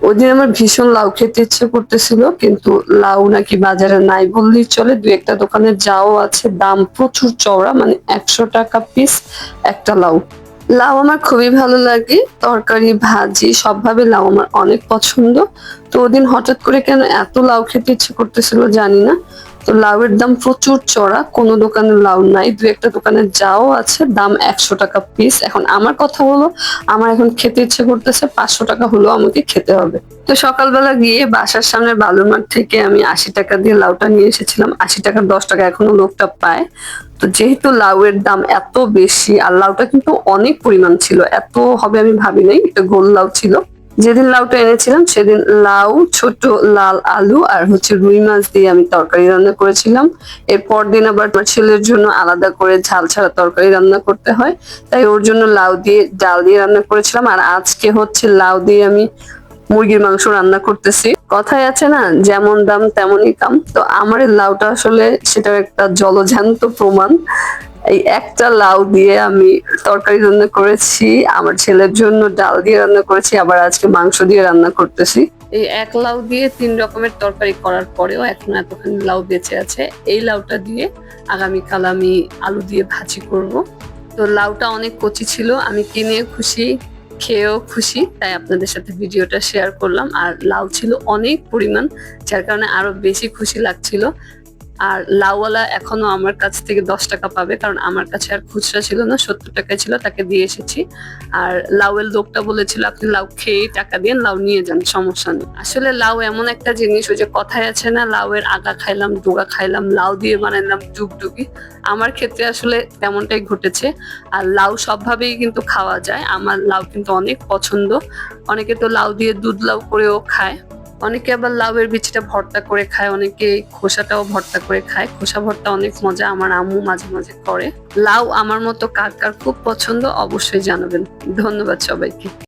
ওইদিন আমার ভীষণ লাউ খেতে ইচ্ছে করতেছিল, কিন্তু লাউ নাকি বাজারে নাই বললেই চলে। দু একটা দোকানে যাও আছে, দাম প্রচুর চওড়া, মানে 100 টাকা পিস একটা লাউ। লাউ আমার খুবই ভালো লাগে, তরকারি ভাজি সবভাবে লাউ আমার অনেক পছন্দ। তো ওদিন হঠাৎ করে কেন এত লাউ খেতে ইচ্ছে করতেছিল জানি না। তো লাউয়ের দাম প্রচুর চড়া, কোনো দোকানে লাউ নাই, দু একটা দোকানে যাও আছে, দাম 100 টাকা পিস। এখন আমার কথা হলো, আমার এখন খেতে ইচ্ছে করতেছে, 500 টাকা হলেও আমাকে খেতে হবে। তো সকালবেলা গিয়ে বাসার সামনে বালুর মাঠ থেকে আমি 80 টাকা দিয়ে লাউটা নিয়ে এসেছিলাম। 80 টাকার 10 টাকা এখনো লোকটা পায়। তো যেহেতু লাউয়ের দাম এত বেশি, আর লাউটা কিন্তু অনেক পরিমাণ ছিল, এত হবে আমি ভাবি নাই, একটা গোল লাউ ছিল। যেদিন লাউটা এনেছিলাম সেদিন লাউ, ছোট লাল আলু আর হচ্ছে রুই মাছ দিয়ে আমি তরকারি রান্না করেছিলাম। এর পরদিন আবার আমার ছেলের জন্য আলাদা করে ঝাল ছাড়া তরকারি রান্না করতে হয়, তাই ওর জন্য লাউ দিয়ে ডাল দিয়ে রান্না করেছিলাম। আর আজকে হচ্ছে লাউ দিয়ে আমি মুরগির মাংস রান্না করতেছি। কথায় আছে না, যেমন দাম তেমনই কাম। তো আমার এই লাউটা আসলে সেটার একটা জলজ্যান্ত প্রমাণ। এই একটা লাউ দিয়ে আমি তরকারি রান্না করেছি, আমার ছেলের জন্য ডাল দিয়ে রান্না করেছি, আবার আজকে মাংস দিয়ে রান্না করতেছি। এই এক লাউ দিয়ে 3 রকমের তরকারি করার পরেও এখন এতখানি লাউ বেঁচে আছে। এই লাউটা দিয়ে আগামীকাল আমি আলু দিয়ে ভাজি করব। তো লাউটা অনেক কচি ছিল, আমি কিনে খুশি, খেয়েও খুশি, তাই আপনাদের সাথে ভিডিওটা শেয়ার করলাম। আর লাউ ছিল অনেক পরিমাণ, যার কারণে আরো বেশি খুশি লাগছিল। আর লাউওয়ালা এখনো আমার কাছ থেকে 10 টাকা পাবে, কারণ আমার কাছে আর খুচরা ছিল না, 70 টাকায় ছিল, তাকে দিয়ে এসেছি। আর লাউয়ের লোকটা বলেছিল আপনি লাউ খেয়ে টাকা দিয়ে লাউ নিয়ে যান, সমস্যা নেই। আসলে লাউ এমন একটা জিনিস, ওই যে কথায় আছে না, লাউয়ের আগা খাইলাম ডোগা খাইলাম, লাউ দিয়ে বানাইলাম ডুগডুগি। আমার ক্ষেত্রে আসলে তেমনটাই ঘটেছে। আর লাউ সবভাবেই কিন্তু খাওয়া যায়, আমার লাউ কিন্তু অনেক পছন্দ। অনেকে তো লাউ দিয়ে দুধ লাউ করেও খায়, অনেকে আবার লাউয়ের বিচিটা ভর্তা করে খায়, অনেকে খোসাটাও ভর্তা করে খায়। খোসা ভর্তা অনেক মজা, আমার আম্মু মাঝে মাঝে করে। লাউ আমার মতো কার কার খুব পছন্দ অবশ্যই জানাবেন। ধন্যবাদ সবাইকে।